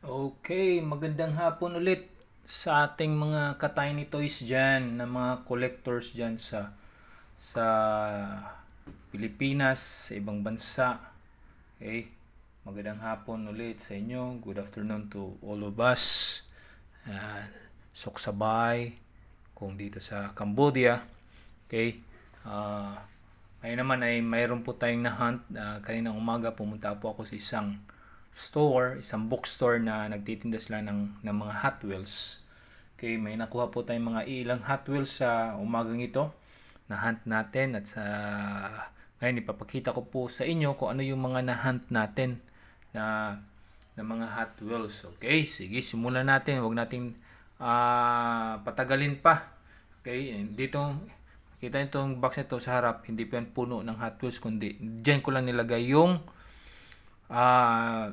Okay, magandang hapon ulit sa ating mga ka-tiny toys dyan, na mga collectors dyan sa Pilipinas, sa ibang bansa. Okay, magandang hapon ulit sa inyo. Good afternoon to all of us. Uh, Suksabay, kung dito sa Cambodia. Okay, uh, ngayon naman ay mayroon po tayong na-hunt. Kaninang umaga pumunta po ako sa isang store, isang bookstore na nagtitinda sila ng mga Hot Wheels. Okay, may nakuha po tayong mga ilang Hot Wheels sa umagang ito na hunt natin, at sa ngayon ipapakita ko po sa inyo kung ano yung mga na-hunt natin na mga Hot Wheels. Okay, sige, simulan natin. Huwag nating patagalin pa. Okay, dito kita itong box nito sa harap, hindi pa yan puno ng Hot Wheels, kundi diyan ko lang nilagay ah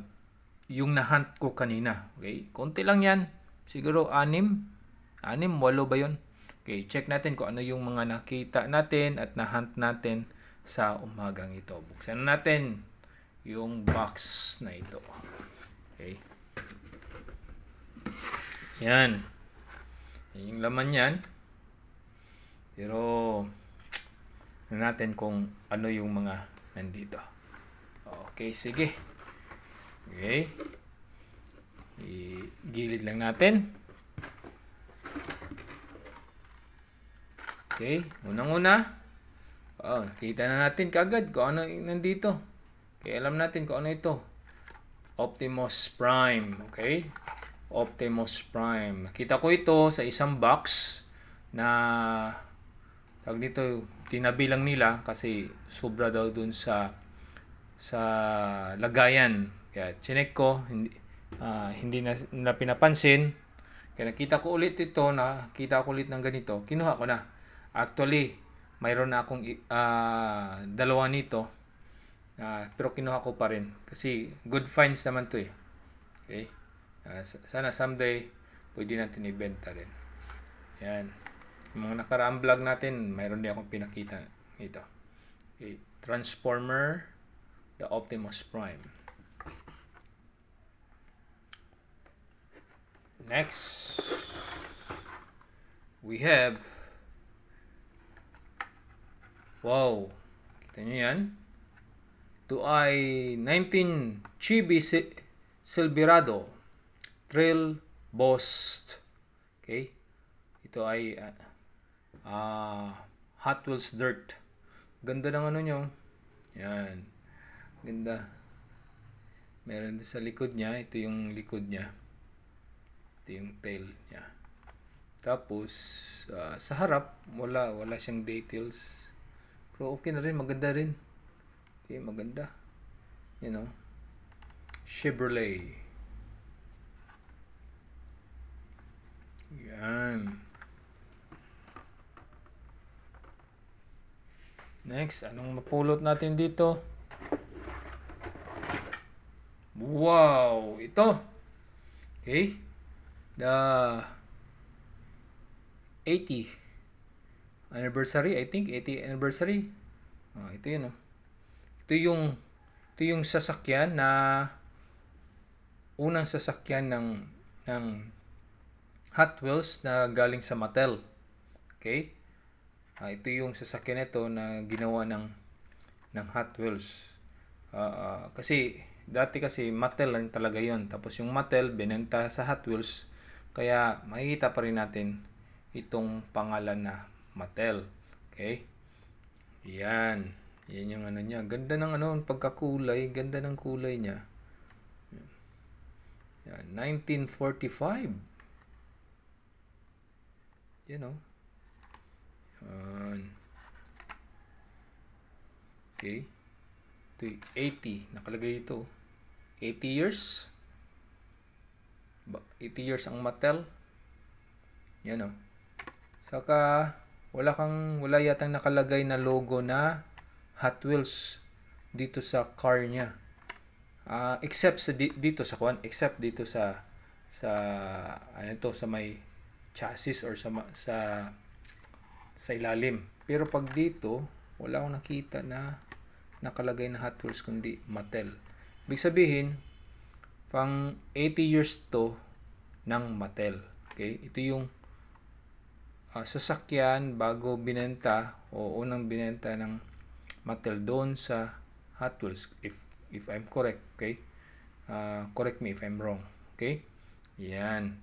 yung na-hunt ko kanina. Okay? Konti lang yan. Siguro anim. Anim, walo ba yun? Okay, check natin kung ano yung mga nakita natin at na-hunt natin sa umagang ito. Buksan natin yung box na ito. Okay. Yan. Yan yung laman yan. Pero, ano natin kung ano yung mga nandito. Okay, sige. Okay. Igilid lang natin. Okay, unang-una, nakita na natin kaagad kung ano nandito. Okay, alam natin kung ano ito. Optimus Prime, okay? Optimus Prime. Nakita ko ito sa isang box na tawag dito, tinabi lang nila kasi sobra daw dun sa lagayan. Kaya chinek ko, hindi na pinapansin. Kaya nakita ko ulit ito, nakita ko ulit ng ganito, kinuha ko na. Actually, mayroon na akong dalawa nito. Pero kinuha ko pa rin. Kasi good finds naman to eh. Okay? Sana someday, pwede natin ibenta rin. Yan. Yung mga nakaraang vlog natin, mayroon din akong pinakita nito. Okay. Transformer, the Optimus Prime. Next, we have, wow, kita nyo yan? Ito ay 19 Chibi Silverado Trail Boss. Okay? Ito ay Hot Wheels Dirt. Ganda ng ano nyo. Yan. Ganda. Meron din sa likod niya. Ito yung likod niya. Ito yung tail niya. Tapos, sa harap, wala siyang details. Pero okay na rin. Maganda rin. Okay, maganda. You know. Chevrolet. Yan. Next, anong mapulot natin dito? Wow! Ito. Okay. The 80th anniversary, I think. 80th anniversary. Ito yun, oh. Ito yung sasakyan na unang sasakyan ng Hot Wheels na galing sa Mattel. Okay? Ito yung sasakyan nito na ginawa ng Hot Wheels. Kasi dati kasi Mattel lang talaga yon. Tapos yung Mattel binenta sa Hot Wheels. Kaya makikita pa rin natin itong pangalan na Mattel. Okay? Yan. Yan yung ano niya. Ganda ng pagkakulay. Ganda ng kulay niya. Yan. 1945. You know. Okay. Ito 80. Nakalagay ito. 80 years. 80 years ang Mattel. Yan o. Saka, wala yatang nakalagay na logo na Hot Wheels dito sa car niya. Except dito sa except dito sa sa may chassis or sa ilalim. Pero pag dito, wala akong nakita na nakalagay na Hot Wheels kundi Mattel. Ibig sabihin, Pang 80 years to ng Mattel. Okay? Ito yung sasakyan bago binenta o unang binenta ng Mattel doon sa Hot Wheels, if I'm correct. Okay? Correct me if I'm wrong. Okay? Yan.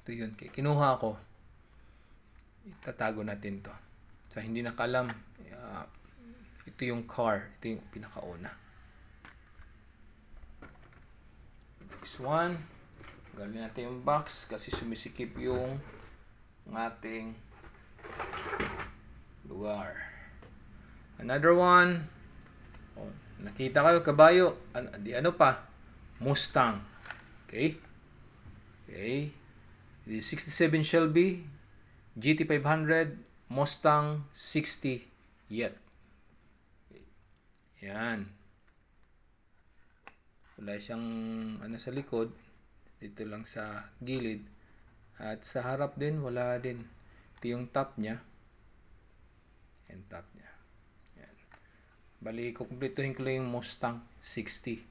Ito yun. Okay. Kinuha ko. Itatago natin to. Sa hindi nakalam, ito yung car. Ito yung pinakauna. Next one. Galing natin yung box kasi sumisikip yung ating lugar. Another one. Oh, nakita kayo, kabayo. Ano pa? Mustang. Okay? Okay. The 67 Shelby, GT500, Mustang 60 yet. Okay. Yan. Wala siyang sa likod. Dito lang sa gilid. At sa harap din, wala din. Ito yung top niya. Yan, top niya. Yan. Bali, kukumplituhin ko lang yung Mustang 60.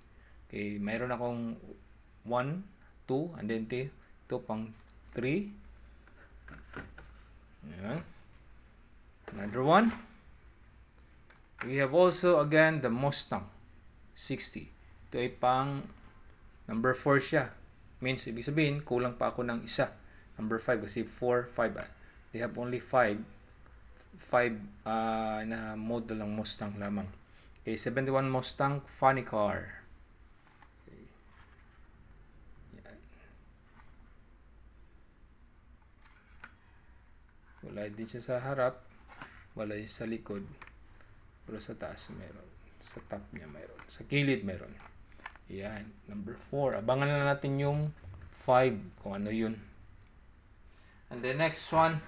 Okay, mayroon akong 1, 2, and then ito pang 3. Yan. Another one. We have also, again, the Mustang 60. Ito ay pang number 4 siya. Means, ibig sabihin, kulang pa ako ng isa. Number 5 kasi 4, 5. They have only 5 na model ng Mustang lamang. Okay, 71 Mustang funny car. Okay. Yan. Wala din siya sa harap. Wala din sa likod. Pero sa taas meron. Sa top niya meron. Sa kilid meron. Yan, number 4. Abangan na natin yung 5 kung ano yun. And the next one.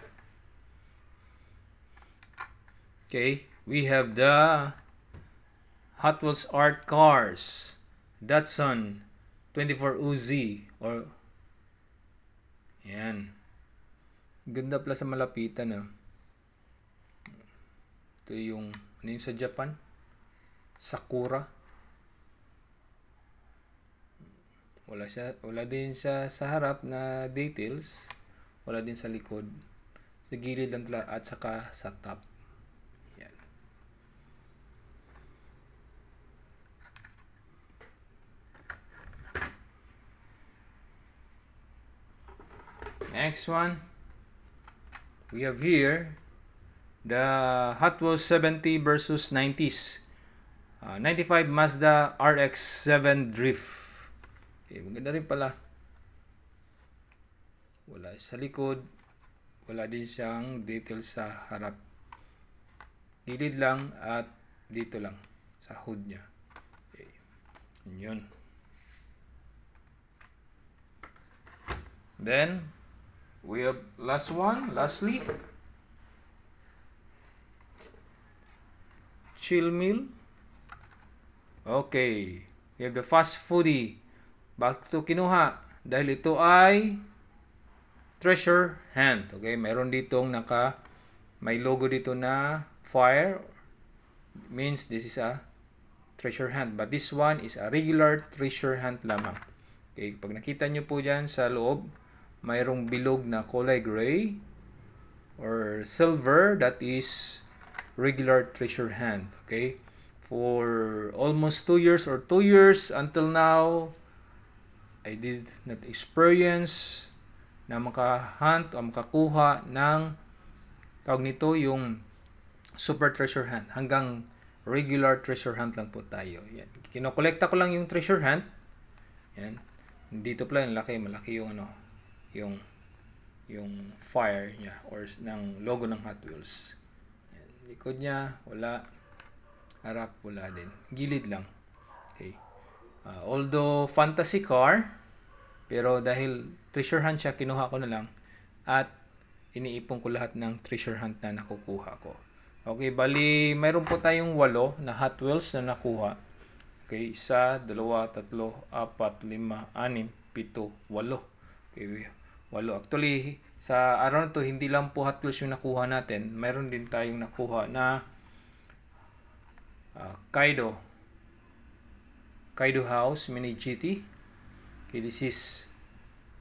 Okay, we have the Hot Wheels Art Cars. Datsun 24 Uzi or yan. Ganda pala sa malapitan. Ito yung ano yung sa Japan? Sakura. Wala din sa harap na details. Wala din sa likod. Sa gilid lang tala at saka sa top. Yan. Next one. We have here the Hot Wheels 70 versus 90s. 95 Mazda RX-7 Drift. Okay, maganda rin pala. Wala sa likod. Wala din siyang detail sa harap. Gilid lang at dito lang sa hood niya. Okay. Yun. Then, we have lastly. Chill meal. Okay. We have the fast foodie. Bakit ito kinuha? Dahil ito ay treasure hunt. Okay, mayroon ditong may logo dito na fire. Means this is a treasure hunt. But this one is a regular treasure hunt lamang. Okay, pag nakita nyo po dyan sa loob, mayroong bilog na kulay gray or silver. That is regular treasure hunt. Okay, for almost 2 years or 2 years until now, I did not experience na makahunt o makakuha ng tawag nito yung super treasure hunt. Hanggang regular treasure hunt lang po tayo. Yan. Kinokolekta ko lang yung treasure hunt. Yan. Dito pala yung malaki yung yung fire niya or ng logo ng Hot Wheels. Yan. Likod niya, wala. Harap, wala din. Gilid lang. Okay. Although fantasy car, pero dahil treasure hunt siya, kinuha ko na lang at iniipon ko lahat ng treasure hunt na nakukuha ko. Okay, bali mayroon po tayong 8 na Hot Wheels na nakuha. Okay, 1, 2, 3, 4, 5, 6, 7, 8. Okay, 8. Actually, sa araw na to, hindi lang po Hot Wheels yung nakuha natin. Mayroon din tayong nakuha na Kaido House Mini GT. Okay, this is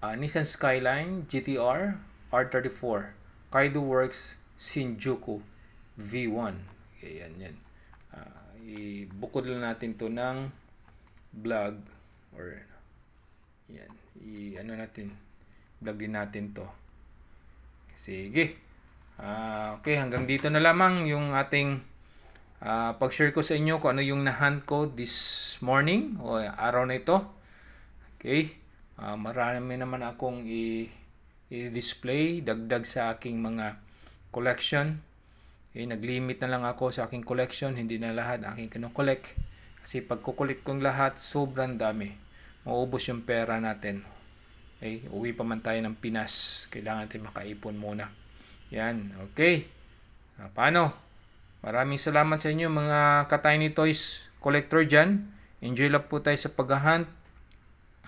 Nissan Skyline GTR R34 Kaido Works Shinjuku V1. Okay, yan. Ibukod lang natin to ng vlog or yan. Ano natin, vlog din natin to. Sige. Okay, hanggang dito na lamang yung ating pag-share ko sa inyo kung ano yung na-hunt ko this morning o araw na ito. Okay. Marami naman akong i-display, dagdag sa aking mga collection. Okay, nag-limit na lang ako sa aking collection, hindi na lahat aking kino-collect. Kasi pag kukulik kong lahat, sobrang dami. Mauubos yung pera natin. Okay, uwi pa man tayo ng Pinas. Kailangan natin makaipon muna. Yan, okay. Paano? Maraming salamat sa inyo mga ka-Tiny Toys collector dyan. Enjoy lang po tayo sa pag-hunt.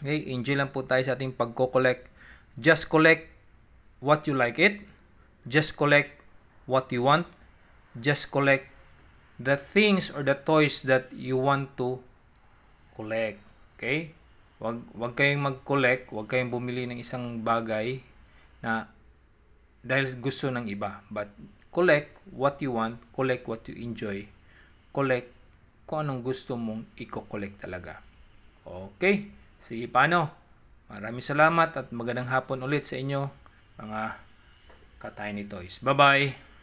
Okay, enjoy lang po tayo sa ating pagko-collect. Just collect what you like it. Just collect what you want. Just collect the things or the toys that you want to collect. Okay? Wag kayong mag-collect, wag kayong bumili ng isang bagay na dahil gusto ng iba. But collect what you want, collect what you enjoy. Collect kung anong gusto mong i-collect talaga. Okay? Sige, paano? Maraming salamat at magandang hapon ulit sa inyo mga ka-Tiny Toys. Bye-bye!